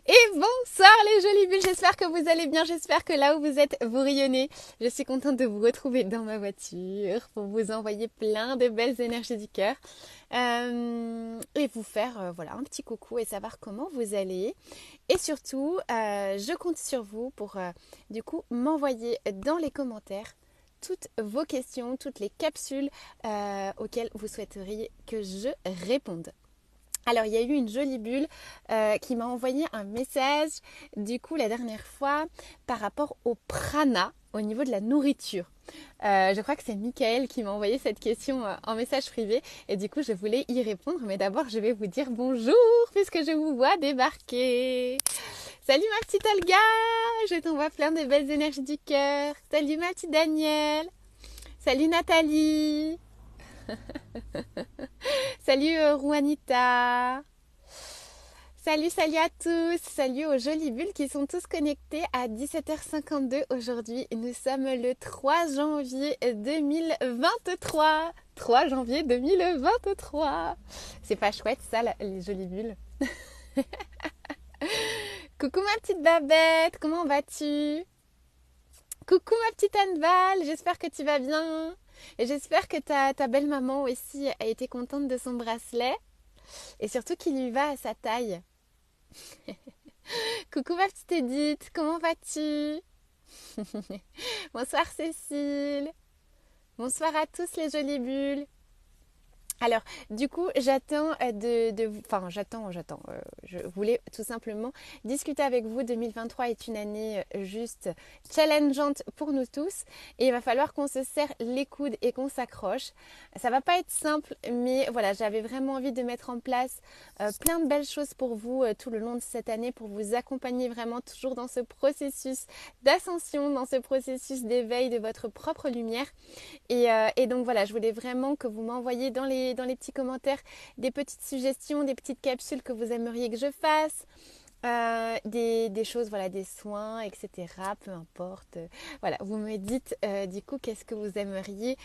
Et bonsoir les jolies bulles, j'espère que vous allez bien, j'espère que là où vous êtes, vous rayonnez. Je suis contente de vous retrouver dans ma voiture pour vous envoyer plein de belles énergies du cœur et vous faire voilà, un petit coucou et savoir comment vous allez. Et surtout, je compte sur vous pour du coup m'envoyer dans les commentaires toutes vos questions, toutes les capsules auxquelles vous souhaiteriez que je réponde. Alors, il y a eu une jolie bulle qui m'a envoyé un message, du coup, la dernière fois, par rapport au prana, au niveau de la nourriture. Je crois que c'est Michael qui m'a envoyé cette question en message privé et du coup, je voulais y répondre. Mais d'abord, je vais vous dire bonjour puisque je vous vois débarquer. Salut ma petite Olga, je t'envoie plein de belles énergies du cœur. Salut ma petite Danielle. Salut Nathalie. Salut Juanita. Salut à tous. Salut aux jolies bulles qui sont tous connectés à 17h52 aujourd'hui. Nous sommes le 3 janvier 2023. 3 janvier 2023. C'est pas chouette ça, les jolies bulles. Coucou ma petite Babette, comment vas-tu? Coucou ma petite Anne-Val, j'espère que tu vas bien. Et j'espère que ta belle maman aussi a été contente de son bracelet. Et surtout qu'il lui va à sa taille. Coucou ma petite Edith, comment vas-tu? Bonsoir Cécile. Bonsoir à tous les jolies bulles. Alors, du coup, j'attends. Je voulais tout simplement discuter avec vous. 2023 est une année juste challengeante pour nous tous. Et il va falloir qu'on se serre les coudes et qu'on s'accroche. Ça va pas être simple, mais voilà, j'avais vraiment envie de mettre en place plein de belles choses pour vous tout le long de cette année, pour vous accompagner vraiment toujours dans ce processus d'ascension, dans ce processus d'éveil de votre propre lumière. Et donc voilà, je voulais vraiment que vous m'envoyiez dans les petits commentaires des petites suggestions, des petites capsules que vous aimeriez que je fasse, des choses, voilà, des soins, etc. Peu importe. Voilà, vous me dites du coup qu'est-ce que vous aimeriez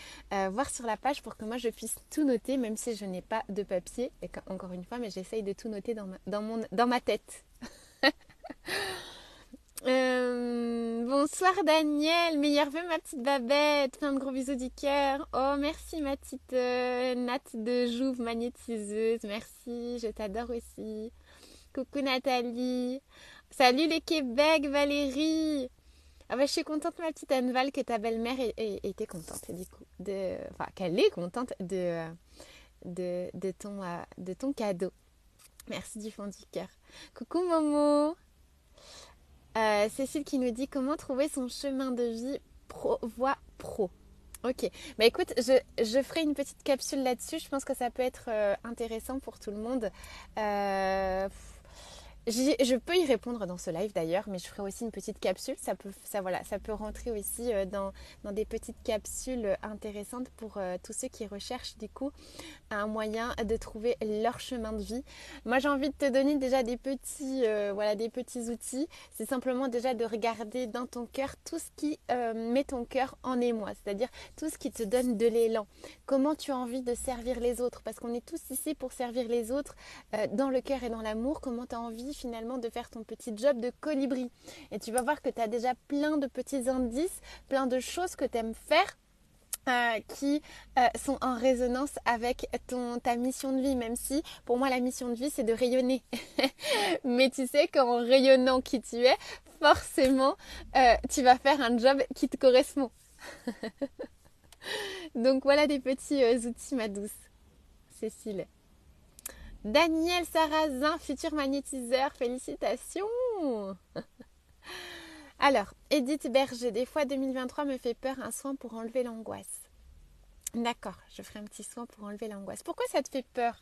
voir sur la page pour que moi je puisse tout noter, même si je n'ai pas de papier. Et encore une fois, mais j'essaye de tout noter dans ma tête. Bonsoir Daniel, meilleurs vœux ma petite Babette, plein de gros bisous du cœur. Oh merci ma petite Nat de Jouve magnétiseuse, merci, je t'adore aussi. Coucou Nathalie, salut les Québec Valérie. Ah bah je suis contente ma petite Anne-Val que ta belle-mère était contente du coup, enfin qu'elle est contente de ton cadeau. Merci du fond du cœur. Coucou Momo. Cécile qui nous dit comment trouver son chemin de vie voie pro. Ok, bah écoute, je ferai une petite capsule là-dessus. Je pense que ça peut être intéressant pour tout le monde. Je peux y répondre dans ce live d'ailleurs, mais je ferai aussi une petite capsule. Ça peut rentrer aussi dans des petites capsules intéressantes pour tous ceux qui recherchent du coup un moyen de trouver leur chemin de vie. Moi, j'ai envie de te donner déjà des petits outils. C'est simplement déjà de regarder dans ton cœur tout ce qui met ton cœur en émoi, c'est-à-dire tout ce qui te donne de l'élan. Comment tu as envie de servir les autres, parce qu'on est tous ici pour servir les autres dans le cœur et dans l'amour. Comment tu as envie finalement de faire ton petit job de colibri. Et tu vas voir que tu as déjà plein de petits indices, plein de choses que tu aimes faire qui sont en résonance avec ta mission de vie, même si pour moi la mission de vie c'est de rayonner. Mais tu sais qu'en rayonnant qui tu es, forcément tu vas faire un job qui te correspond. Donc voilà des petits outils ma douce Cécile. Daniel Sarrazin, futur magnétiseur, félicitations. Alors, Edith Berger, des fois 2023 me fait peur, un soin pour enlever l'angoisse. D'accord, je ferai un petit soin pour enlever l'angoisse. Pourquoi ça te fait peur?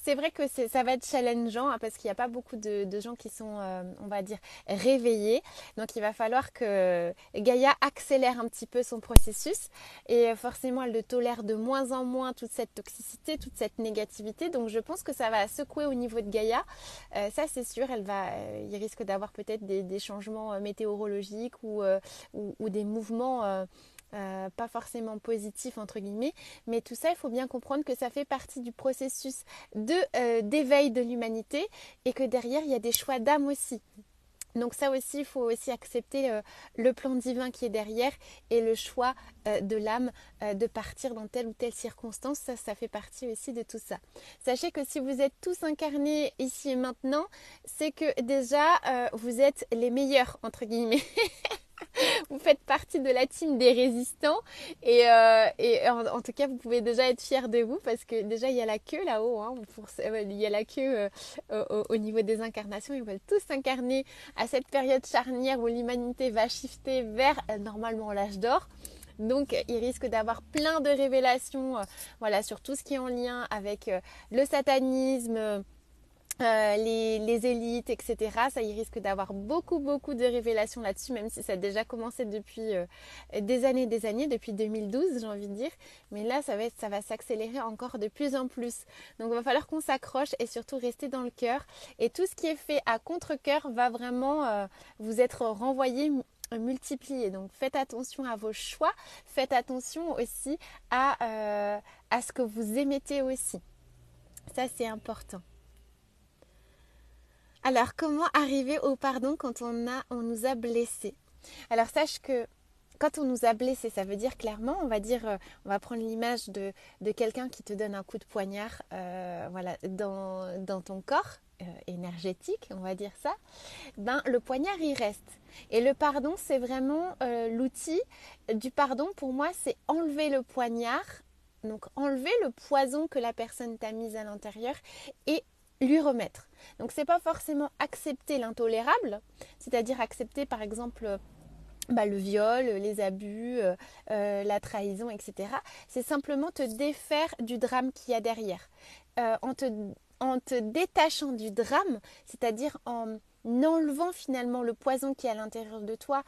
C'est vrai que ça va être challengeant parce qu'il n'y a pas beaucoup de gens qui sont, on va dire, réveillés. Donc il va falloir que Gaïa accélère un petit peu son processus. Et forcément, elle le tolère de moins en moins, toute cette toxicité, toute cette négativité. Donc je pense que ça va secouer au niveau de Gaïa. Ça c'est sûr, il risque d'avoir peut-être des changements météorologiques ou des mouvements pas forcément positif entre guillemets, mais tout ça, il faut bien comprendre que ça fait partie du processus d'éveil de l'humanité et que derrière, il y a des choix d'âme aussi. Donc ça aussi, il faut aussi accepter le plan divin qui est derrière et le choix de l'âme de partir dans telle ou telle circonstance. Ça fait partie aussi de tout ça. Sachez que si vous êtes tous incarnés ici et maintenant, c'est que déjà, vous êtes les meilleurs, entre guillemets. Vous faites partie de la team des résistants et en tout cas vous pouvez déjà être fiers de vous parce que déjà il y a la queue là-haut, hein, il y a la queue au niveau des incarnations, ils veulent tous s'incarner à cette période charnière où l'humanité va shifter vers normalement l'âge d'or. Donc, il risque d'avoir plein de révélations voilà, sur tout ce qui est en lien avec le satanisme, les élites, etc. Ça, il risque d'avoir beaucoup de révélations là-dessus, même si ça a déjà commencé depuis des années, depuis 2012, j'ai envie de dire. Mais là, ça va s'accélérer encore de plus en plus. Donc, il va falloir qu'on s'accroche et surtout rester dans le cœur. Et tout ce qui est fait à contre-cœur va vraiment vous être renvoyé multiplié. Donc faites attention à vos choix, faites attention aussi à ce que vous émettez aussi. Ça, c'est important. Alors, comment arriver au pardon quand on nous a blessés? Alors, sache que quand on nous a blessés, ça veut dire clairement, on va prendre l'image de quelqu'un qui te donne un coup de poignard voilà, dans ton corps énergétique, on va dire ça. Ben, le poignard, il reste. Et le pardon, c'est vraiment l'outil du pardon. Pour moi, c'est enlever le poignard, donc enlever le poison que la personne t'a mis à l'intérieur et lui remettre. Donc c'est pas forcément accepter l'intolérable, c'est-à-dire accepter par exemple le viol, les abus, la trahison, etc. C'est simplement te défaire du drame qu'il y a derrière. En te détachant du drame, c'est-à-dire en enlevant finalement le poison qui est à l'intérieur de toi,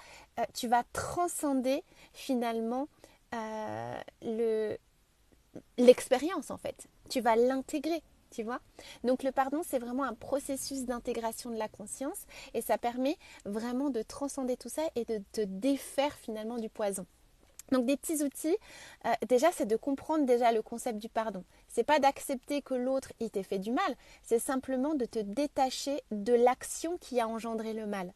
tu vas transcender finalement l'expérience en fait. Tu vas l'intégrer. Tu vois? Donc le pardon, c'est vraiment un processus d'intégration de la conscience et ça permet vraiment de transcender tout ça et de te défaire finalement du poison. Donc des petits outils, déjà c'est de comprendre déjà le concept du pardon. C'est pas d'accepter que l'autre il t'ait fait du mal, c'est simplement de te détacher de l'action qui a engendré le mal.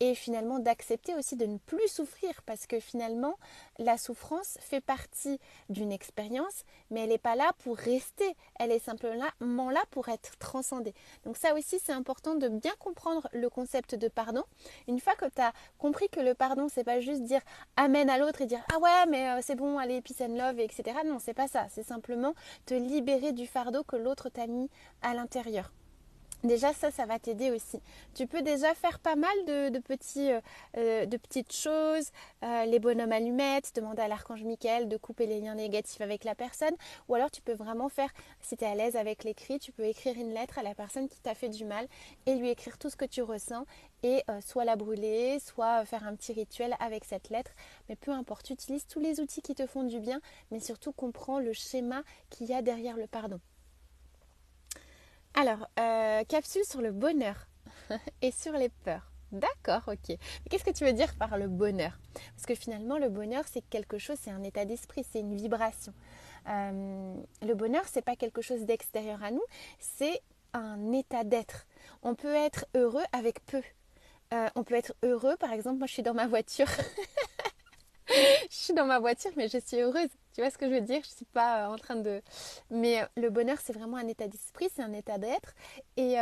Et finalement d'accepter aussi de ne plus souffrir parce que finalement la souffrance fait partie d'une expérience mais elle n'est pas là pour rester, elle est simplement là pour être transcendée. Donc ça aussi c'est important de bien comprendre le concept de pardon. Une fois que tu as compris que le pardon c'est pas juste dire amen à l'autre et dire ah ouais mais c'est bon allez peace and love etc. Non c'est pas ça, c'est simplement te libérer du fardeau que l'autre t'a mis à l'intérieur. Déjà ça va t'aider aussi. Tu peux déjà faire pas mal de petites choses, les bonhommes allumettes, demander à l'archange Michael de couper les liens négatifs avec la personne, ou alors tu peux vraiment faire, si tu es à l'aise avec l'écrit, tu peux écrire une lettre à la personne qui t'a fait du mal et lui écrire tout ce que tu ressens et soit la brûler, soit faire un petit rituel avec cette lettre, mais peu importe, utilise tous les outils qui te font du bien, mais surtout comprends le schéma qu'il y a derrière le pardon. Alors, capsule sur le bonheur et sur les peurs. D'accord, ok. Mais qu'est-ce que tu veux dire par le bonheur? Parce que finalement, le bonheur, c'est quelque chose, c'est un état d'esprit, c'est une vibration. Le bonheur, c'est pas quelque chose d'extérieur à nous, c'est un état d'être. On peut être heureux avec peu. On peut être heureux, par exemple, moi je suis dans ma voiture. Je suis dans ma voiture, mais je suis heureuse. Tu vois ce que je veux dire? Je ne suis pas en train de... Mais le bonheur, c'est vraiment un état d'esprit, c'est un état d'être. Et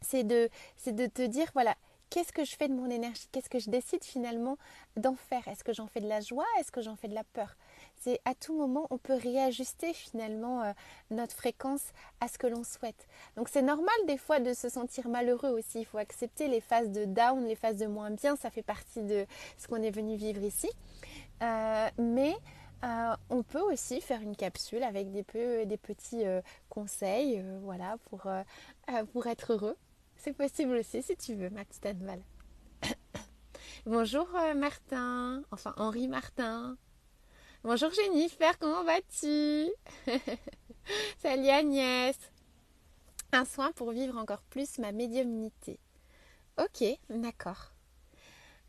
c'est de te dire, voilà, qu'est-ce que je fais de mon énergie? Qu'est-ce que je décide finalement d'en faire? Est-ce que j'en fais de la joie? Est-ce que j'en fais de la peur? C'est à tout moment, on peut réajuster finalement notre fréquence à ce que l'on souhaite. Donc c'est normal des fois de se sentir malheureux aussi. Il faut accepter les phases de down, les phases de moins bien. Ça fait partie de ce qu'on est venu vivre ici. Mais on peut aussi faire une capsule avec des petits conseils voilà, pour être heureux. C'est possible aussi si tu veux, ma petite Anne-Val. Bonjour Martin, enfin Henri Martin. Bonjour Jennifer, comment vas-tu? Salut Agnès. Un soin pour vivre encore plus ma médiumnité. Ok, d'accord.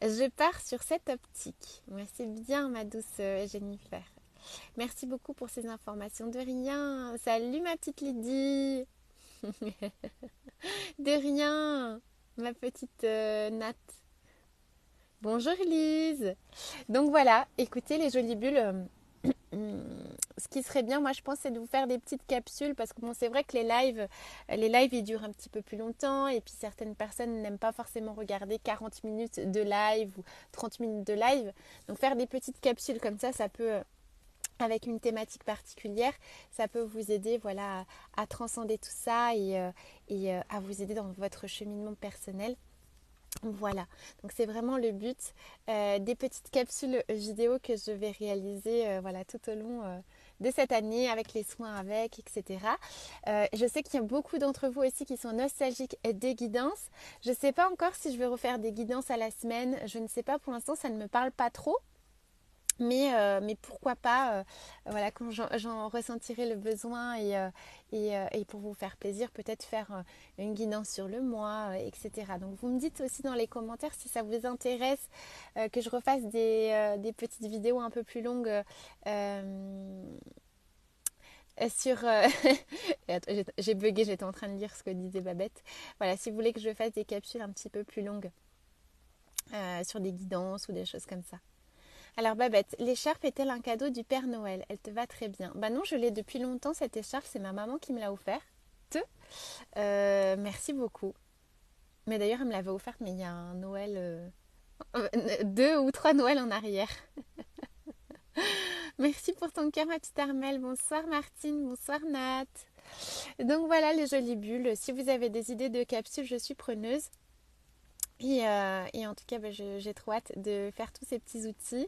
Je pars sur cette optique. Merci bien, ma douce Jennifer. Merci beaucoup pour ces informations. De rien. Salut, ma petite Lydie. De rien, ma petite Nat. Bonjour Lise. Donc voilà, écoutez les jolies bulles. Ce qui serait bien, moi je pense, c'est de vous faire des petites capsules parce que bon, c'est vrai que les lives ils durent un petit peu plus longtemps et puis certaines personnes n'aiment pas forcément regarder 40 minutes de live ou 30 minutes de live. Donc faire des petites capsules comme ça peut, avec une thématique particulière, ça peut vous aider voilà, à transcender tout ça et à vous aider dans votre cheminement personnel. Voilà, donc c'est vraiment le but des petites capsules vidéo que je vais réaliser voilà, tout au long de cette année avec les soins avec, etc. Je sais qu'il y a beaucoup d'entre vous aussi qui sont nostalgiques des guidances. Je ne sais pas encore si je vais refaire des guidances à la semaine. Je ne sais pas, pour l'instant ça ne me parle pas trop. Mais pourquoi pas, voilà, quand j'en ressentirai le besoin et pour vous faire plaisir, peut-être faire une guidance sur le mois, etc. Donc vous me dites aussi dans les commentaires si ça vous intéresse que je refasse des petites vidéos un peu plus longues sur... Attends, j'ai bugué, j'étais en train de lire ce que disait Babette. Voilà, si vous voulez que je fasse des capsules un petit peu plus longues sur des guidances ou des choses comme ça. Alors Babette, l'écharpe est-elle un cadeau du Père Noël? Elle te va très bien. Bah non, je l'ai depuis longtemps cette écharpe, c'est ma maman qui me l'a offerte. Merci beaucoup. Mais d'ailleurs, elle me l'avait offerte, mais il y a un Noël, 2 ou 3 Noëls en arrière. Merci pour ton cœur, ma petite Armelle. Bonsoir Martine, bonsoir Nat. Donc voilà les jolies bulles. Si vous avez des idées de capsules, je suis preneuse. Et en tout cas, bah, j'ai trop hâte de faire tous ces petits outils.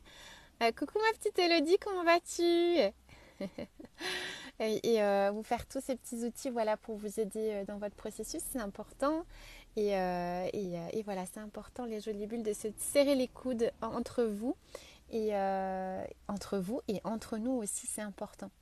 Coucou ma petite Elodie, comment vas-tu? Et vous faire tous ces petits outils voilà, pour vous aider dans votre processus, c'est important. Et voilà, c'est important les jolies bulles de se serrer les coudes entre vous. Entre vous et entre nous aussi, c'est important.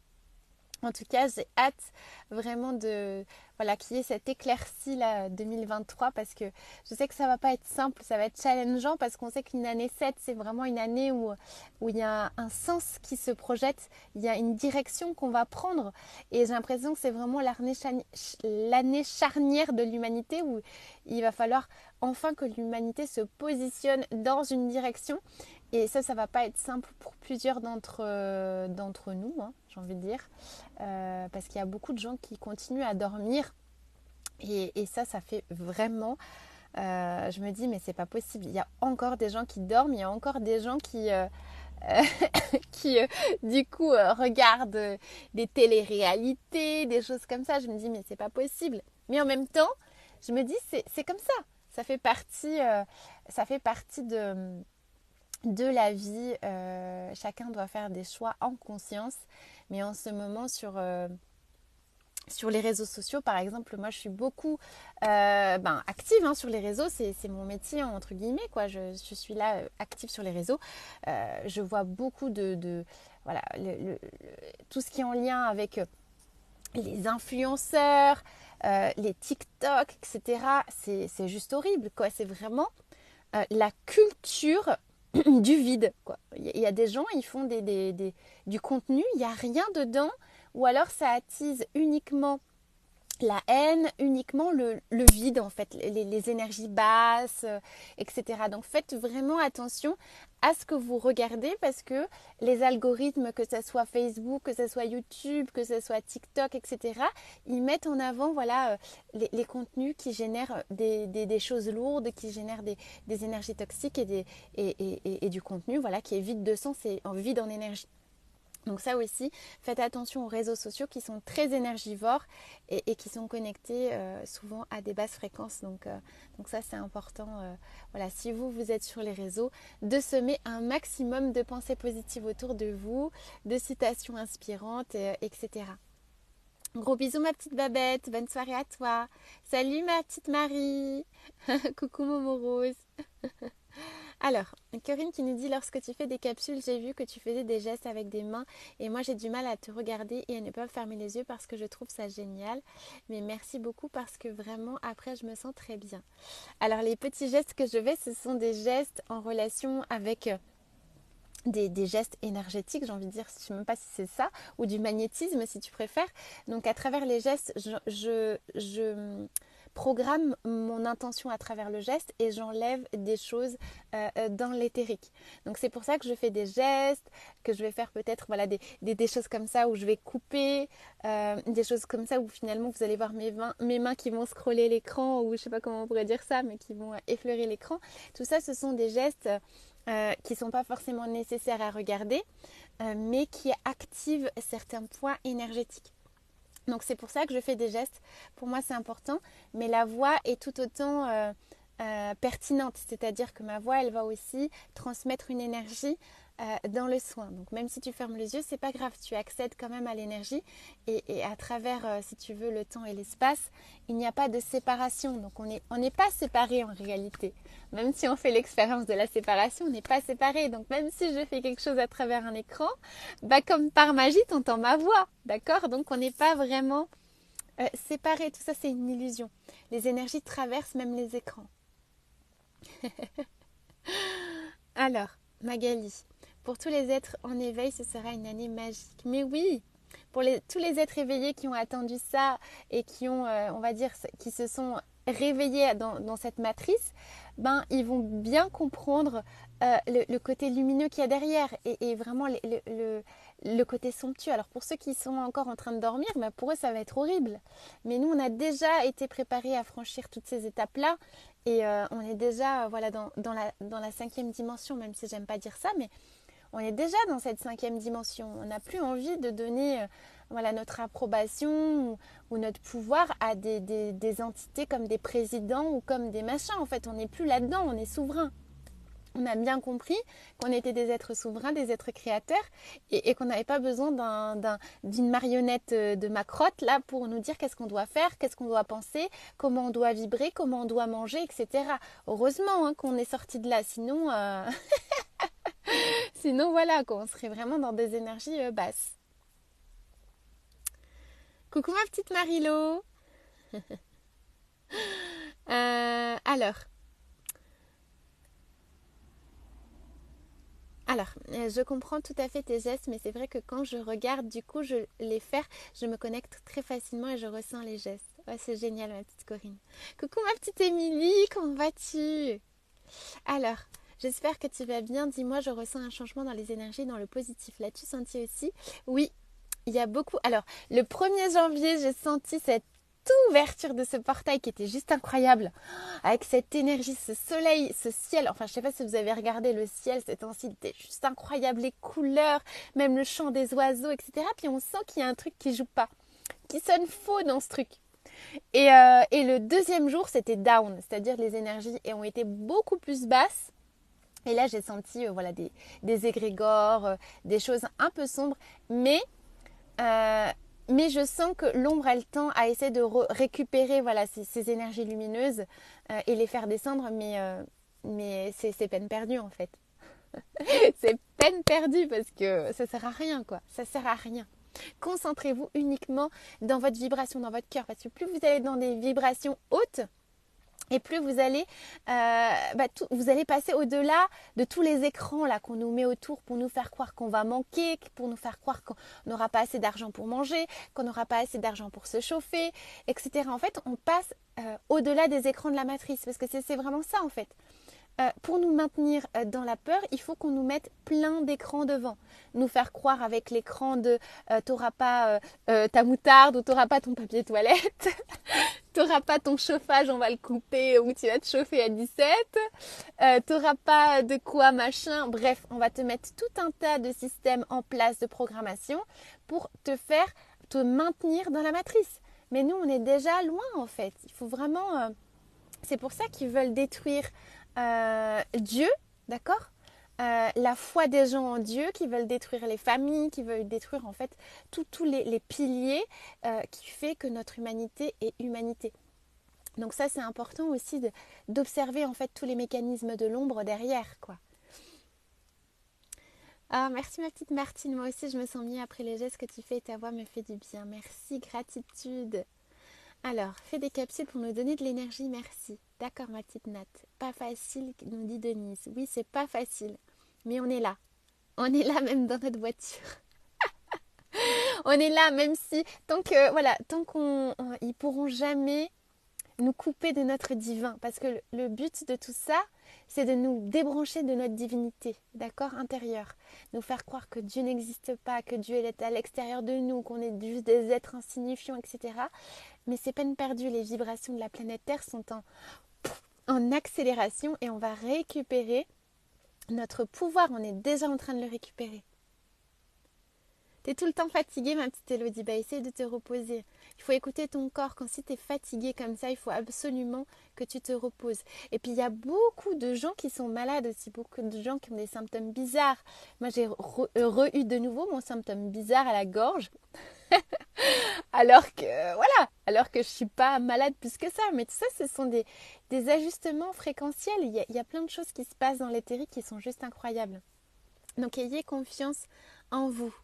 En tout cas, j'ai hâte vraiment de voilà qu'il y ait cette éclaircie là 2023 parce que je sais que ça va pas être simple, ça va être challengeant parce qu'on sait qu'une année 7 c'est vraiment une année où il y a un sens qui se projette, il y a une direction qu'on va prendre et j'ai l'impression que c'est vraiment l'année charnière de l'humanité où il va falloir enfin que l'humanité se positionne dans une direction. Et ça va pas être simple pour plusieurs d'entre nous, hein, j'ai envie de dire. Parce qu'il y a beaucoup de gens qui continuent à dormir. Et ça fait vraiment... je me dis, mais c'est pas possible. Il y a encore des gens qui dorment, il y a encore des gens qui du coup, regardent des téléréalités, des choses comme ça. Je me dis, mais c'est pas possible. Mais en même temps, je me dis, c'est comme ça. Ça fait partie de la vie. Chacun doit faire des choix en conscience. Mais en ce moment, sur les réseaux sociaux, par exemple, moi, je suis beaucoup active hein, sur les réseaux. C'est mon métier, entre guillemets, quoi. Je suis là, active sur les réseaux. Je vois beaucoup voilà, tout ce qui est en lien avec les influenceurs, les TikTok, etc. C'est juste horrible, quoi. C'est vraiment la culture du vide, quoi. Il y a des gens, ils font du contenu, il n'y a rien dedans, ou alors ça attise uniquement la haine, uniquement le vide en fait, les énergies basses, etc. Donc faites vraiment attention à ce que vous regardez parce que les algorithmes, que ce soit Facebook, que ce soit YouTube, que ce soit TikTok, etc., ils mettent en avant voilà, les contenus qui génèrent des choses lourdes, qui génèrent des énergies toxiques et du contenu voilà, qui est vide de sens et vide en énergie. Donc ça aussi, faites attention aux réseaux sociaux qui sont très énergivores et qui sont connectés souvent à des basses fréquences. Donc ça c'est important, voilà, si vous êtes sur les réseaux, de semer un maximum de pensées positives autour de vous, de citations inspirantes, etc. Gros bisous ma petite Babette, bonne soirée à toi. Salut ma petite Marie, coucou Momo Rose. Alors, Corinne qui nous dit, lorsque tu fais des capsules, j'ai vu que tu faisais des gestes avec des mains et moi j'ai du mal à te regarder et à ne pas fermer les yeux parce que je trouve ça génial. Mais merci beaucoup parce que vraiment après je me sens très bien. Alors les petits gestes que je fais, ce sont des gestes en relation avec des gestes énergétiques, j'ai envie de dire, je ne sais même pas si c'est ça, ou du magnétisme si tu préfères. Donc à travers les gestes, je programme mon intention à travers le geste et j'enlève des choses dans l'éthérique. Donc c'est pour ça que je fais des gestes, que je vais faire peut-être voilà, des choses comme ça où je vais couper, des choses comme ça où finalement vous allez voir mes mains qui vont scroller l'écran, ou je ne sais pas comment on pourrait dire ça, mais qui vont effleurer l'écran. Tout ça, ce sont des gestes qui ne sont pas forcément nécessaires à regarder, mais qui activent certains points énergétiques. Donc c'est pour ça que je fais des gestes. Pour moi c'est important, mais la voix est tout autant pertinente, c'est-à-dire que ma voix elle va aussi transmettre une énergie dans le soin. Donc même si tu fermes les yeux, c'est pas grave, tu accèdes quand même à l'énergie et à travers, si tu veux, le temps et l'espace, il n'y a pas de séparation. Donc on n'est pas séparés en réalité. Même si on fait l'expérience de la séparation, on n'est pas séparés. Donc même si je fais quelque chose à travers un écran, bah comme par magie, tu entends ma voix, d'accord? Donc on n'est pas vraiment séparés. Tout ça c'est une illusion. Les énergies traversent même les écrans. Alors, Magali, pour tous les êtres en éveil, ce sera une année magique. Mais oui, pour tous les êtres éveillés qui ont attendu ça et qui ont, on va dire, qui se sont réveillés dans cette matrice, ben, ils vont bien comprendre le côté lumineux qu'il y a derrière et vraiment le côté somptueux. Alors pour ceux qui sont encore en train de dormir, ben pour eux ça va être horrible. Mais nous on a déjà été préparés à franchir toutes ces étapes-là et on est déjà voilà, dans la cinquième dimension, même si j'aime pas dire ça, mais on est déjà dans cette cinquième dimension. On n'a plus envie de donner voilà, notre approbation ou notre pouvoir à des entités comme des présidents ou comme des machins. En fait, on n'est plus là-dedans, on est souverain. On a bien compris qu'on était des êtres souverains, des êtres créateurs et qu'on n'avait pas besoin d'une marionnette de macrotte là pour nous dire qu'est-ce qu'on doit faire, qu'est-ce qu'on doit penser, comment on doit vibrer, comment on doit manger, etc. Heureusement hein, qu'on est sorti de là, sinon, sinon voilà, on serait vraiment dans des énergies basses. Coucou ma petite Marilo. Alors, je comprends tout à fait tes gestes, mais c'est vrai que quand je regarde, du coup, je les faire, je me connecte très facilement et je ressens les gestes. Ouais, c'est génial, ma petite Corinne. Coucou, ma petite Émilie, comment vas-tu? Alors, j'espère que tu vas bien. Dis-moi, je ressens un changement dans les énergies, dans le positif. L'as-tu senti aussi? Oui, il y a beaucoup. Alors, le 1er janvier, j'ai senti cette ouverture de ce portail qui était juste incroyable, avec cette énergie, ce soleil, ce ciel. Enfin, je sais pas si vous avez regardé le ciel, cet temps-ci, c'était juste incroyable, les couleurs, même le chant des oiseaux, etc. Puis on sent qu'il y a un truc qui joue pas, qui sonne faux dans ce truc. Et le 2e jour, c'était down, c'est-à-dire les énergies ont été beaucoup plus basses. Et là, j'ai senti voilà, des égrégores, des choses un peu sombres, mais je sens que l'ombre a le temps à essayer de récupérer voilà, ces énergies lumineuses et les faire descendre, mais c'est peine perdue en fait. C'est peine perdue parce que ça sert à rien quoi, ça sert à rien. Concentrez-vous uniquement dans votre vibration, dans votre cœur, parce que plus vous allez dans des vibrations hautes, et plus vous allez, vous allez passer au-delà de tous les écrans là qu'on nous met autour pour nous faire croire qu'on va manquer, pour nous faire croire qu'on n'aura pas assez d'argent pour manger, qu'on n'aura pas assez d'argent pour se chauffer, etc. En fait, on passe au-delà des écrans de la matrice, parce que c'est vraiment ça en fait. Pour nous maintenir dans la peur, il faut qu'on nous mette plein d'écrans devant. Nous faire croire avec l'écran de t'auras pas ta moutarde ou t'auras pas ton papier toilette, t'auras pas ton chauffage, on va le couper ou tu vas te chauffer à 17, t'auras pas de quoi machin. Bref, on va te mettre tout un tas de systèmes en place de programmation pour te maintenir dans la matrice. Mais nous, on est déjà loin en fait. Il faut vraiment... c'est pour ça qu'ils veulent détruire Dieu, d'accord, la foi des gens en Dieu, qui veulent détruire les familles, qui veulent détruire en fait tous les piliers qui fait que notre humanité est humanité. Donc ça, c'est important aussi d'observer en fait tous les mécanismes de l'ombre derrière, quoi. Ah, merci ma petite Martine, moi aussi je me sens mieux après les gestes que tu fais et ta voix me fait du bien. Merci, gratitude. Alors, fais des capsules pour nous donner de l'énergie, merci. D'accord ma petite Nat. Pas facile, nous dit Denise. Oui, c'est pas facile, mais on est là. On est là même dans notre voiture. On est là même si, tant qu'on, ils pourront jamais nous couper de notre divin. Parce que le but de tout ça, c'est de nous débrancher de notre divinité, d'accord, intérieure. Nous faire croire que Dieu n'existe pas, que Dieu est à l'extérieur de nous, qu'on est juste des êtres insignifiants, etc. Mais c'est peine perdue, les vibrations de la planète Terre sont en accélération et on va récupérer notre pouvoir. On est déjà en train de le récupérer. T'es tout le temps fatiguée, ma petite Élodie. Bah, essaye de te reposer. Il faut écouter ton corps. Quand si t'es fatiguée comme ça, il faut absolument que tu te reposes. Et puis, il y a beaucoup de gens qui sont malades aussi. Beaucoup de gens qui ont des symptômes bizarres. Moi, j'ai eu de nouveau mon symptôme bizarre à la gorge. Alors que je suis pas malade plus que ça. Mais tout ça, ce sont des ajustements fréquentiels. Il y a plein de choses qui se passent dans l'éthérique qui sont juste incroyables. Donc, ayez confiance en vous.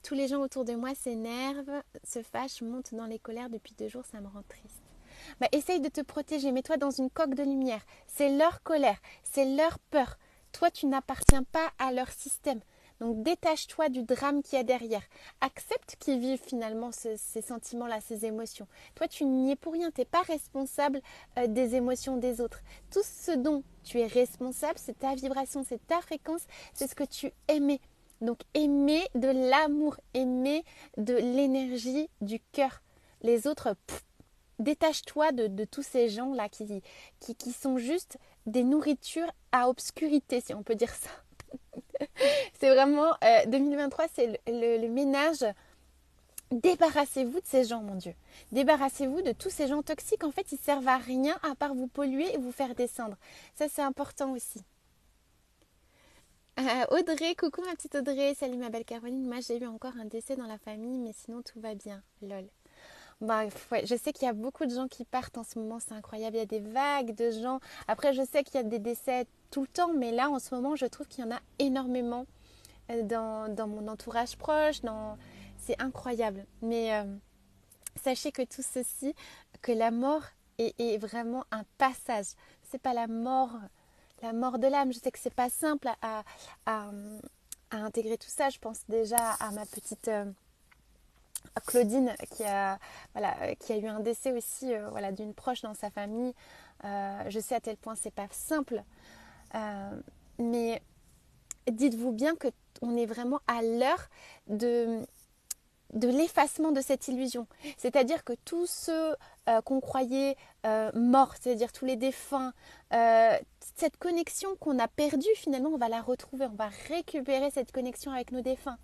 Tous les gens autour de moi s'énervent, se fâchent, montent dans les colères. Depuis 2 jours, ça me rend triste. Bah, essaye de te protéger. Mets-toi dans une coque de lumière. C'est leur colère, c'est leur peur. Toi, tu n'appartiens pas à leur système. Donc, détache-toi du drame qu'il y a derrière. Accepte qu'ils vivent finalement ces sentiments-là, ces émotions. Toi, tu n'y es pour rien. Tu n'es pas responsable des émotions des autres. Tout ce dont tu es responsable, c'est ta vibration, c'est ta fréquence, c'est ce que tu aimais. Donc aimer de l'amour, aimer de l'énergie du cœur. Les autres, détache-toi de tous ces gens-là qui sont juste des nourritures à obscurité, si on peut dire ça. C'est vraiment, 2023, c'est le ménage. Débarrassez-vous de ces gens, mon Dieu. Débarrassez-vous de tous ces gens toxiques. En fait, ils servent à rien à part vous polluer et vous faire descendre. Ça, c'est important aussi. Audrey, coucou ma petite Audrey, salut ma belle Caroline. Moi j'ai eu encore un décès dans la famille, mais sinon tout va bien. Lol. Bah, ouais, je sais qu'il y a beaucoup de gens qui partent en ce moment, c'est incroyable. Il y a des vagues de gens. Après, je sais qu'il y a des décès tout le temps, mais là en ce moment, je trouve qu'il y en a énormément dans mon entourage proche. C'est incroyable. Mais sachez que tout ceci, que la mort est vraiment un passage. C'est pas la mort de l'âme. Je sais que c'est pas simple à intégrer tout ça. Je pense déjà à ma petite Claudine qui a eu un décès aussi d'une proche dans sa famille. Je sais à tel point c'est pas simple. Mais dites-vous bien que on est vraiment à l'heure de l'effacement de cette illusion. C'est-à-dire que tous ceux qu'on croyait morts, c'est-à-dire tous les défunts, cette connexion qu'on a perdue, finalement, on va la retrouver, on va récupérer cette connexion avec nos défunts.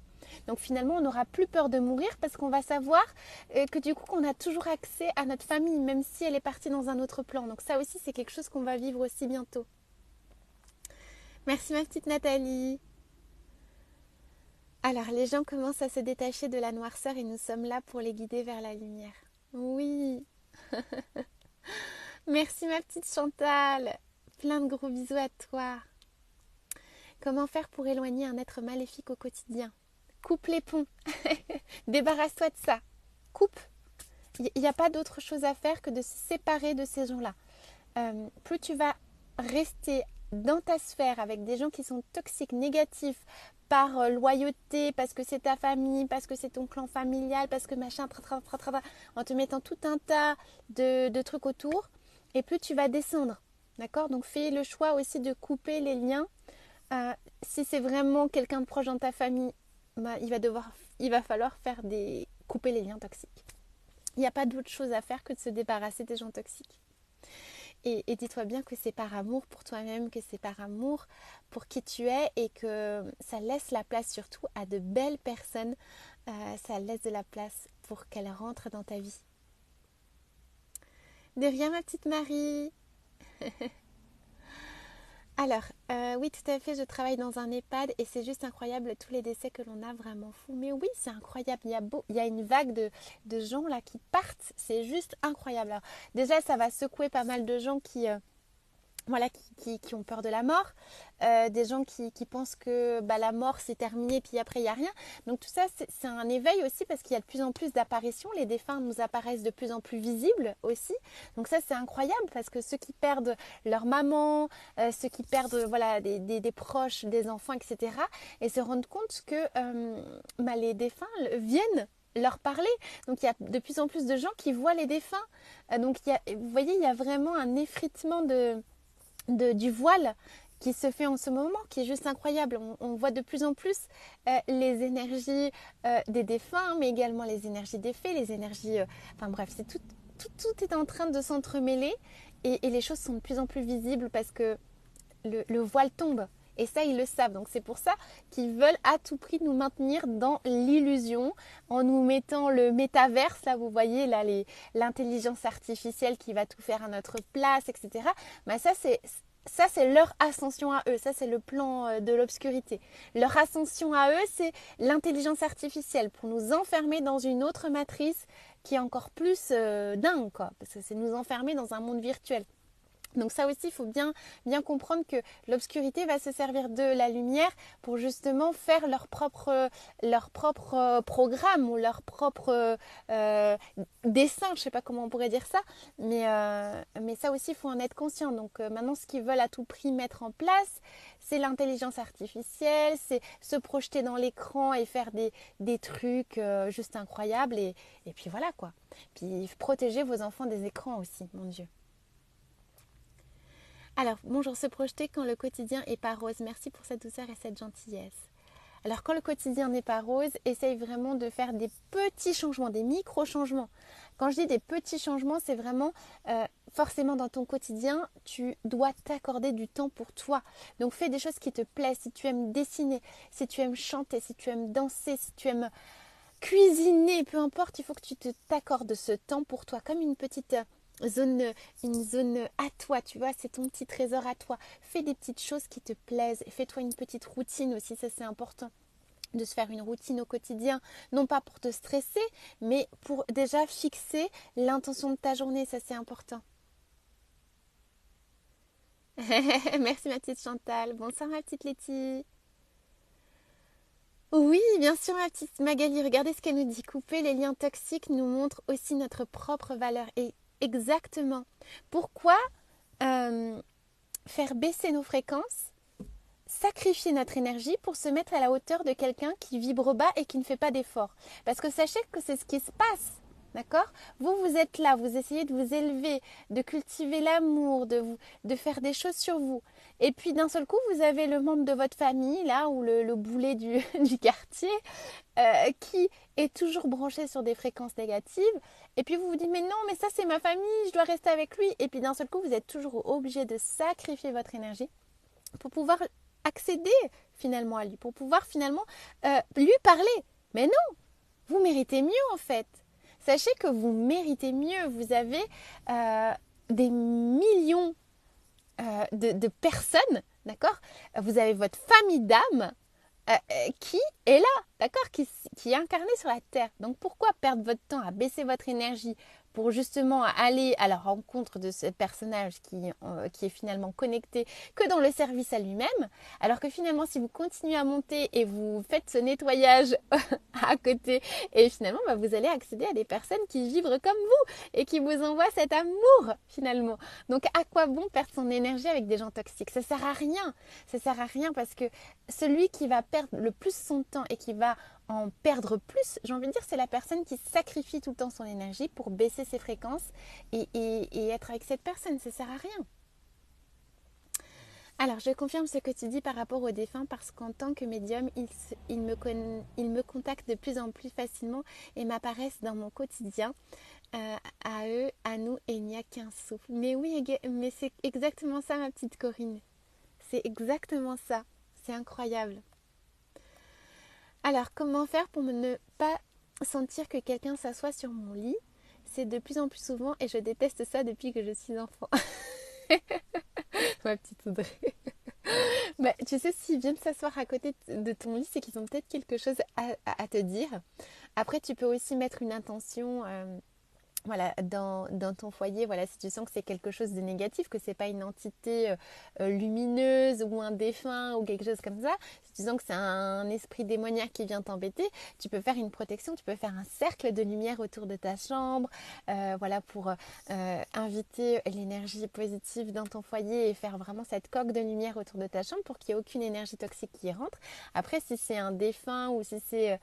Donc finalement, on n'aura plus peur de mourir parce qu'on va savoir que du coup, on a toujours accès à notre famille, même si elle est partie dans un autre plan. Donc ça aussi, c'est quelque chose qu'on va vivre aussi bientôt. Merci ma petite Nathalie. Alors, les gens commencent à se détacher de la noirceur et nous sommes là pour les guider vers la lumière. Oui. Merci ma petite Chantal. Plein de gros bisous à toi. Comment faire pour éloigner un être maléfique au quotidien? Coupe les ponts. Débarrasse-toi de ça. Coupe. Il n'y a pas d'autre chose à faire que de se séparer de ces gens-là. Plus tu vas rester dans ta sphère avec des gens qui sont toxiques, négatifs, par loyauté, parce que c'est ta famille, parce que c'est ton clan familial, parce que machin, en te mettant tout un tas de trucs autour, et plus tu vas descendre. D'accord? Donc fais le choix aussi de couper les liens. Si c'est vraiment quelqu'un de proche dans ta famille, bah, il va falloir couper les liens toxiques. Il n'y a pas d'autre chose à faire que de se débarrasser des gens toxiques. Et dis-toi bien que c'est par amour pour toi-même, que c'est par amour pour qui tu es et que ça laisse la place surtout à de belles personnes. Ça laisse de la place pour qu'elles rentrent dans ta vie. De rien ma petite Marie. Alors, oui, tout à fait, je travaille dans un EHPAD et c'est juste incroyable tous les décès que l'on a, vraiment fou. Mais oui, c'est incroyable, il y a une vague de gens là qui partent, c'est juste incroyable. Alors, déjà, ça va secouer pas mal de gens voilà, qui ont peur de la mort, des gens qui pensent que bah, la mort c'est terminé puis après il n'y a rien. Donc tout ça c'est un éveil aussi parce qu'il y a de plus en plus d'apparitions, les défunts nous apparaissent de plus en plus visibles aussi. Donc ça c'est incroyable parce que ceux qui perdent leur maman, ceux qui perdent voilà, des proches, des enfants, etc. et se rendent compte que bah, les défunts viennent leur parler. Donc il y a de plus en plus de gens qui voient les défunts. Donc vous voyez, il y a vraiment un effritement du voile qui se fait en ce moment, qui est juste incroyable. On voit de plus en plus les énergies des défunts, mais également les énergies des fées, les énergies... enfin bref, c'est tout est en train de s'entremêler et les choses sont de plus en plus visibles parce que le voile tombe. Et ça, ils le savent. Donc c'est pour ça qu'ils veulent à tout prix nous maintenir dans l'illusion en nous mettant le métaverse. Là, vous voyez, là, l'intelligence artificielle qui va tout faire à notre place, etc. Mais ça, c'est leur ascension à eux. Ça, c'est le plan de l'obscurité. Leur ascension à eux, c'est l'intelligence artificielle pour nous enfermer dans une autre matrice qui est encore plus dingue, quoi. Parce que c'est nous enfermer dans un monde virtuel. Donc ça aussi, il faut bien comprendre que l'obscurité va se servir de la lumière pour justement faire leur propre programme ou leur propre dessin, je ne sais pas comment on pourrait dire ça, mais ça aussi, il faut en être conscient. Donc maintenant, ce qu'ils veulent à tout prix mettre en place, c'est l'intelligence artificielle, c'est se projeter dans l'écran et faire des trucs juste incroyables. Et puis voilà quoi. Puis protéger vos enfants des écrans aussi, mon Dieu. Alors, bonjour, se projeter quand le quotidien est pas rose. Merci pour cette douceur et cette gentillesse. Alors, quand le quotidien n'est pas rose, essaye vraiment de faire des petits changements, des micro-changements. Quand je dis des petits changements, c'est vraiment forcément dans ton quotidien, tu dois t'accorder du temps pour toi. Donc, fais des choses qui te plaisent. Si tu aimes dessiner, si tu aimes chanter, si tu aimes danser, si tu aimes cuisiner, peu importe, il faut que tu t'accordes ce temps pour toi, comme zone, une zone à toi, tu vois, c'est ton petit trésor à toi. Fais des petites choses qui te plaisent. Fais-toi une petite routine aussi, ça c'est important. De se faire une routine au quotidien, non pas pour te stresser, mais pour déjà fixer l'intention de ta journée, ça c'est important. Merci ma petite Chantal. Bonsoir ma petite Letty. Oui, bien sûr ma petite Magali, regardez ce qu'elle nous dit. Couper les liens toxiques nous montre aussi notre propre valeur. Et exactement. Pourquoi euh, faire baisser nos fréquences, sacrifier notre énergie pour se mettre à la hauteur de quelqu'un qui vibre bas et qui ne fait pas d'efforts. Parce que sachez que c'est ce qui se passe. D'accord. Vous êtes là, vous essayez de vous élever, de cultiver l'amour, de faire des choses sur vous. Et puis d'un seul coup, vous avez le membre de votre famille, là, ou le boulet du quartier, qui est toujours branché sur des fréquences négatives. Et puis vous vous dites, mais non, mais ça c'est ma famille, je dois rester avec lui. Et puis d'un seul coup, vous êtes toujours obligé de sacrifier votre énergie pour pouvoir accéder finalement à lui, pour pouvoir finalement lui parler. Mais non, vous méritez mieux en fait. Sachez que vous méritez mieux. Vous avez des millions de personnes, d'accord. Vous avez votre famille d'âmes qui est là, d'accord, qui est incarnée sur la Terre. Donc pourquoi perdre votre temps à baisser votre énergie pour justement aller à la rencontre de ce personnage qui est finalement connecté que dans le service à lui-même, alors que finalement si vous continuez à monter et vous faites ce nettoyage à côté, et finalement bah, vous allez accéder à des personnes qui vibrent comme vous et qui vous envoient cet amour finalement. Donc à quoi bon perdre son énergie avec des gens toxiques? Ça sert à rien. Ça sert à rien parce que celui qui va perdre le plus son temps et qui va en perdre plus, j'ai envie de dire, c'est la personne qui sacrifie tout le temps son énergie pour baisser ses fréquences et être avec cette personne. Ça sert à rien. Alors, je confirme ce que tu dis par rapport aux défunts parce qu'en tant que médium, ils me contactent de plus en plus facilement et m'apparaissent dans mon quotidien. À eux, à nous, et il n'y a qu'un souffle. Mais oui, mais c'est exactement ça, ma petite Corinne. C'est exactement ça. C'est incroyable. Alors, comment faire pour ne pas sentir que quelqu'un s'assoit sur mon lit? C'est de plus en plus souvent et je déteste ça depuis que je suis enfant. Ma petite Audrey. Bah, tu sais, s'ils viennent s'asseoir à côté de ton lit, c'est qu'ils ont peut-être quelque chose à te dire. Après, tu peux aussi mettre une intention. Voilà, dans ton foyer, voilà, si tu sens que c'est quelque chose de négatif, que c'est pas une entité lumineuse ou un défunt ou quelque chose comme ça, si tu sens que c'est un esprit démoniaque qui vient t'embêter, tu peux faire une protection, tu peux faire un cercle de lumière autour de ta chambre, voilà, pour inviter l'énergie positive dans ton foyer et faire vraiment cette coque de lumière autour de ta chambre pour qu'il n'y ait aucune énergie toxique qui rentre. Après, si c'est un défunt ou si c'est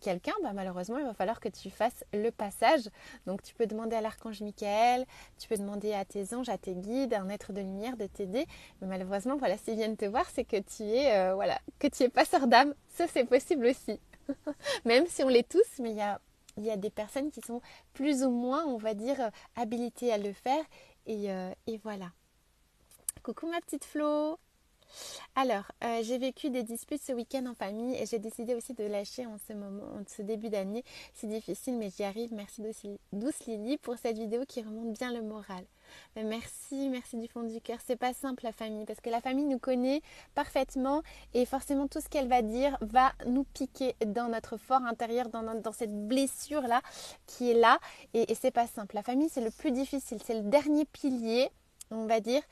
quelqu'un, bah, malheureusement, il va falloir que tu fasses le passage. Donc, tu peux demander à l'archange Michael, tu peux demander à tes anges, à tes guides, à un être de lumière de t'aider. Mais malheureusement, voilà, s'ils viennent te voir, c'est que tu es, voilà, que tu es passeur d'âme. Ça, c'est possible aussi. Même si on l'est tous, mais il y a des personnes qui sont plus ou moins, on va dire, habilitées à le faire. Et voilà. Coucou ma petite Flo. Alors, j'ai vécu des disputes ce week-end en famille et j'ai décidé aussi de lâcher en ce moment, en ce début d'année. C'est difficile, mais j'y arrive. Merci Douce Lily pour cette vidéo qui remonte bien le moral. Mais merci du fond du cœur. C'est pas simple la famille parce que la famille nous connaît parfaitement et forcément tout ce qu'elle va dire va nous piquer dans notre fort intérieur, dans cette blessure là qui est là et c'est pas simple. La famille c'est le plus difficile, c'est le dernier pilier, on va dire,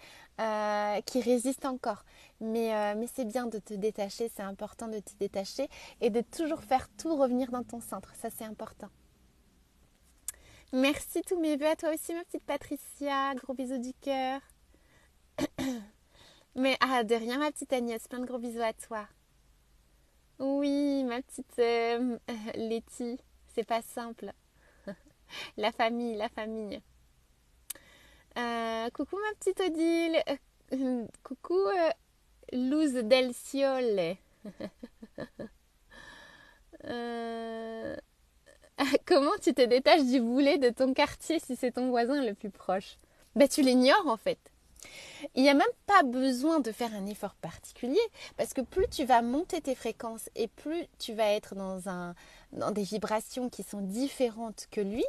qui résiste encore. Mais c'est bien de te détacher, c'est important de te détacher et de toujours faire tout revenir dans ton centre. Ça, c'est important. Merci tous mes vœux à toi aussi, ma petite Patricia. Gros bisous du cœur. Mais de rien, ma petite Agnès. Plein de gros bisous à toi. Oui, ma petite Letty. C'est pas simple. La famille, la famille. Coucou, ma petite Odile. Coucou, Luz del Ciole. Comment tu te détaches du boulet de ton quartier si c'est ton voisin le plus proche? Ben, tu l'ignores en fait. Il n'y a même pas besoin de faire un effort particulier parce que plus tu vas monter tes fréquences et plus tu vas être dans des vibrations qui sont différentes que lui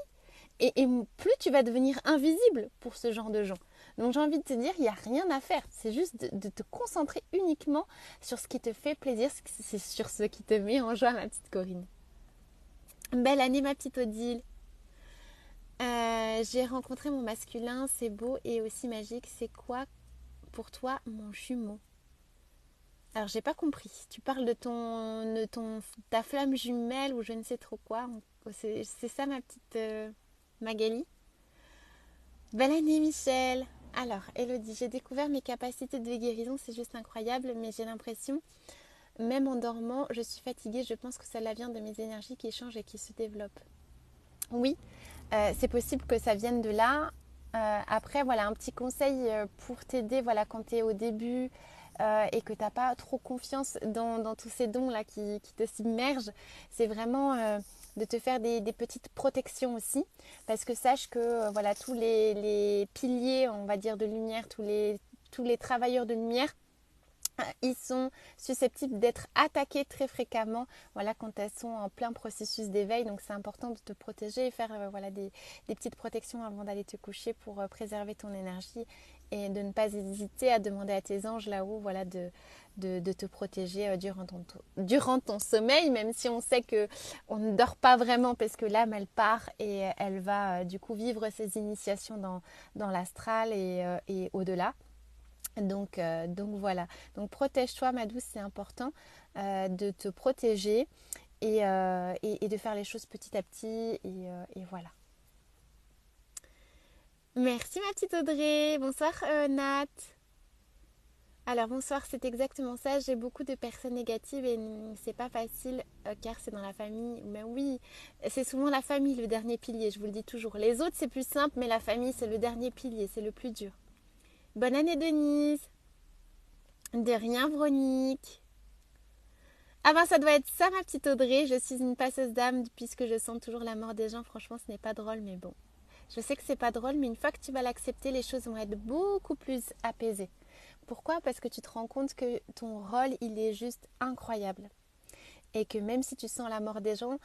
et plus tu vas devenir invisible pour ce genre de gens. Donc j'ai envie de te dire, il n'y a rien à faire. C'est juste de te concentrer uniquement sur ce qui te fait plaisir, c'est sur ce qui te met en joie, ma petite Corinne. Belle année, ma petite Odile. J'ai rencontré mon masculin, c'est beau et aussi magique. C'est quoi pour toi mon jumeau? Alors j'ai pas compris. Tu parles ta flamme jumelle ou je ne sais trop quoi. C'est ça ma petite Magali. Belle année Michel. Alors Elodie, j'ai découvert mes capacités de guérison, c'est juste incroyable, mais j'ai l'impression, même en dormant, je suis fatiguée. Je pense que cela vient de mes énergies qui changent et qui se développent. Oui, c'est possible que ça vienne de là. Après, voilà, un petit conseil pour t'aider, voilà, quand tu es au début et que tu n'as pas trop confiance dans tous ces dons-là qui te submergent, c'est vraiment de te faire des petites protections aussi. Parce que sache que voilà, tous les piliers, on va dire, de lumière, tous les travailleurs de lumière, ils sont susceptibles d'être attaqués très fréquemment, voilà, quand elles sont en plein processus d'éveil. Donc c'est important de te protéger et faire voilà, des petites protections avant d'aller te coucher pour préserver ton énergie et de ne pas hésiter à demander à tes anges là-haut, voilà, de te protéger durant ton sommeil, même si on sait que on ne dort pas vraiment parce que l'âme elle part et elle va du coup vivre ses initiations dans l'astral et au-delà. Donc voilà. Donc protège-toi, ma douce, c'est important de te protéger et de faire les choses petit à petit. Et voilà. Merci ma petite Audrey. Bonsoir Nat. Alors bonsoir, c'est exactement ça. J'ai beaucoup de personnes négatives et c'est pas facile car c'est dans la famille. Mais oui, c'est souvent la famille le dernier pilier, je vous le dis toujours. Les autres c'est plus simple, mais la famille c'est le dernier pilier, c'est le plus dur. Bonne année Denise. De rien, Véronique. Ah ben ça doit être ça ma petite Audrey. Je suis une passeuse d'âme puisque je sens toujours la mort des gens. Franchement ce n'est pas drôle mais bon. Je sais que c'est pas drôle mais une fois que tu vas l'accepter les choses vont être beaucoup plus apaisées. Pourquoi? Parce que tu te rends compte que ton rôle il est juste incroyable. Et que même si tu sens la mort des gens,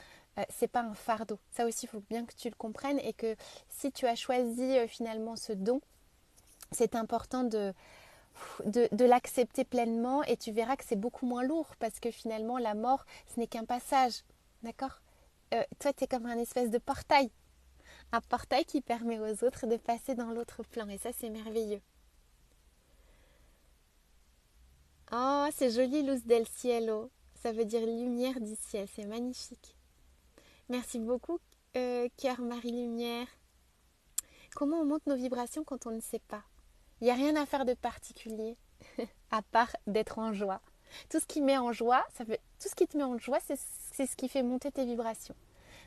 c'est pas un fardeau. Ça aussi il faut bien que tu le comprennes et que si tu as choisi finalement ce don, c'est important de de l'accepter pleinement et tu verras que c'est beaucoup moins lourd parce que finalement la mort ce n'est qu'un passage, d'accord. Toi tu es comme un espèce de portail, un portail qui permet aux autres de passer dans l'autre plan et ça c'est merveilleux. Oh c'est joli, luz del cielo, ça veut dire lumière du ciel, c'est magnifique. Merci beaucoup cœur Marie Lumière. Comment on monte nos vibrations quand on ne sait pas? Il n'y a rien à faire de particulier à part d'être en joie. Tout ce qui met en joie, tout ce qui te met en joie, c'est ce qui fait monter tes vibrations.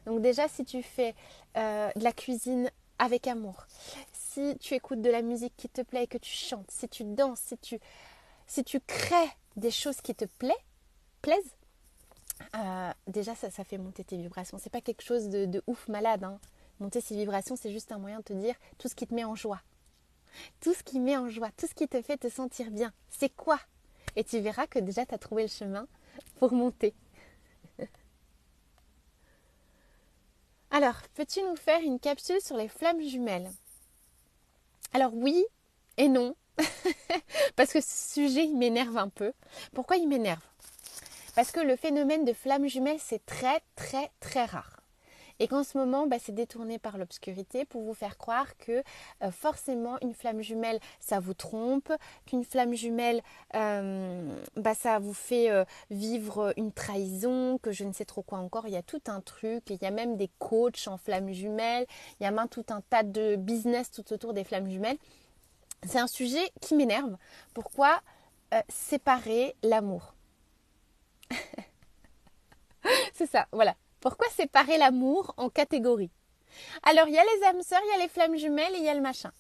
Donc déjà, si tu fais de la cuisine avec amour, si tu écoutes de la musique qui te plaît et que tu chantes, si tu danses, si tu crées des choses qui te plaisent, déjà ça fait monter tes vibrations. C'est pas quelque chose de ouf malade, hein. Monter ses vibrations, c'est juste un moyen de te dire tout ce qui te met en joie. Tout ce qui met en joie, tout ce qui te fait te sentir bien, c'est quoi? Et tu verras que déjà tu as trouvé le chemin pour monter. Alors, peux-tu nous faire une capsule sur les flammes jumelles? Alors oui et non, parce que ce sujet il m'énerve un peu. Pourquoi il m'énerve? Parce que le phénomène de flammes jumelles c'est très très très rare. Et qu'en ce moment, c'est détourné par l'obscurité pour vous faire croire que forcément une flamme jumelle, ça vous trompe, qu'une flamme jumelle, ça vous fait vivre une trahison, que je ne sais trop quoi encore. Il y a tout un truc, il y a même des coachs en flammes jumelles, il y a même tout un tas de business tout autour des flammes jumelles. C'est un sujet qui m'énerve. Pourquoi séparer l'amour? C'est ça, voilà. Pourquoi séparer l'amour en catégories? Alors, il y a les âmes sœurs, il y a les flammes jumelles et il y a le machin.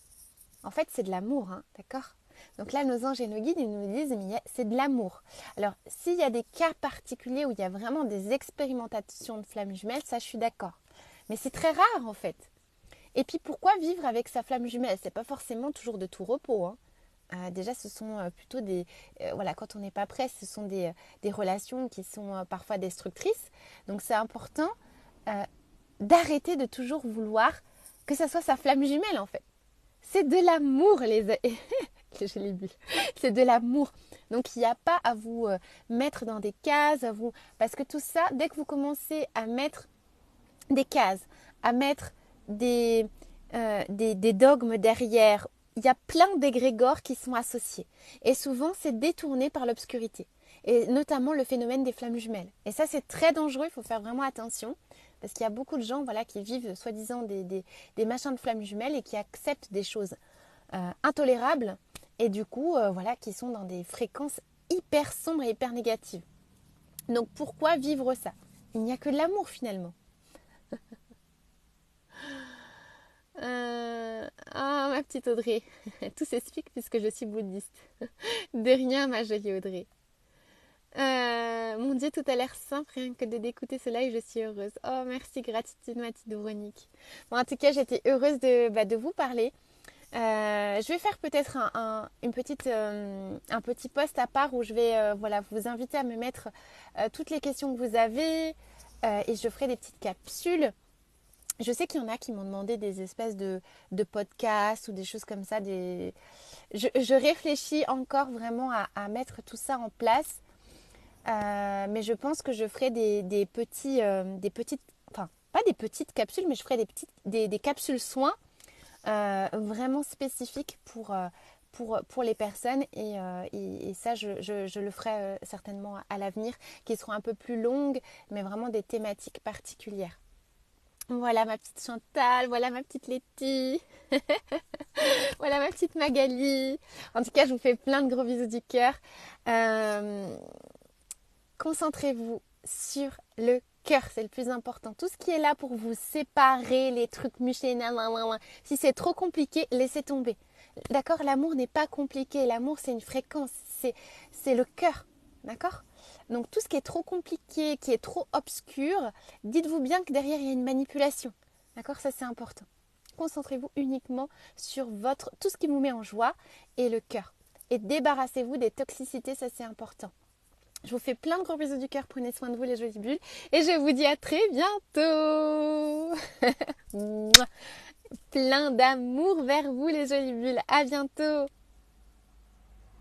En fait, c'est de l'amour, hein, d'accord? Donc là, nos anges et nos guides, ils nous disent, mais c'est de l'amour. Alors, s'il y a des cas particuliers où il y a vraiment des expérimentations de flammes jumelles, ça, je suis d'accord. Mais c'est très rare, en fait. Et puis, pourquoi vivre avec sa flamme jumelle? C'est pas forcément toujours de tout repos, hein. Déjà, ce sont plutôt des... quand on n'est pas prêt, ce sont des relations qui sont parfois destructrices. Donc, c'est important d'arrêter de toujours vouloir que ça soit sa flamme jumelle, en fait. C'est de l'amour, les jolies bulles. C'est de l'amour. Donc, il n'y a pas à vous mettre dans des cases, parce que tout ça, dès que vous commencez à mettre des cases, à mettre des dogmes derrière, il y a plein d'égrégores qui sont associés. Et souvent, c'est détourné par l'obscurité. Et notamment le phénomène des flammes jumelles. Et ça, c'est très dangereux, il faut faire vraiment attention. Parce qu'il y a beaucoup de gens qui vivent soi-disant des machins de flammes jumelles et qui acceptent des choses intolérables. Et du coup, qui sont dans des fréquences hyper sombres et hyper négatives. Donc, pourquoi vivre ça? Il n'y a que de l'amour finalement. Ma petite Audrey, tout s'explique puisque je suis bouddhiste. De rien, ma jolie Audrey. Mon Dieu, tout a l'air simple, rien que d'écouter cela et je suis heureuse. Oh, merci, gratitude, ma petite Véronique. Bon, en tout cas, j'étais heureuse de vous parler. Je vais faire peut-être un petit post à part où je vais vous inviter à me mettre toutes les questions que vous avez et je ferai des petites capsules. Je sais qu'il y en a qui m'ont demandé des espèces de podcasts ou des choses comme ça. Je réfléchis encore vraiment à mettre tout ça en place. Mais je pense que je ferai des petites, enfin pas des petites capsules, mais je ferai des capsules soins vraiment spécifiques pour les personnes et ça je le ferai certainement à l'avenir, qui seront un peu plus longues, mais vraiment des thématiques particulières. Voilà ma petite Chantal, voilà ma petite Letty, voilà ma petite Magali. En tout cas, je vous fais plein de gros bisous du cœur. Concentrez-vous sur le cœur, c'est le plus important. Tout ce qui est là pour vous séparer, les trucs muchés, si c'est trop compliqué, laissez tomber. D'accord? L'amour n'est pas compliqué, l'amour c'est une fréquence, c'est le cœur. D'accord? Donc tout ce qui est trop compliqué, qui est trop obscur, dites-vous bien que derrière il y a une manipulation. D'accord? Ça c'est important. Concentrez-vous uniquement sur tout ce qui vous met en joie et le cœur. Et débarrassez-vous des toxicités, ça c'est important. Je vous fais plein de gros bisous du cœur, prenez soin de vous les jolies bulles et je vous dis à très bientôt. Plein d'amour vers vous les jolies bulles, à bientôt.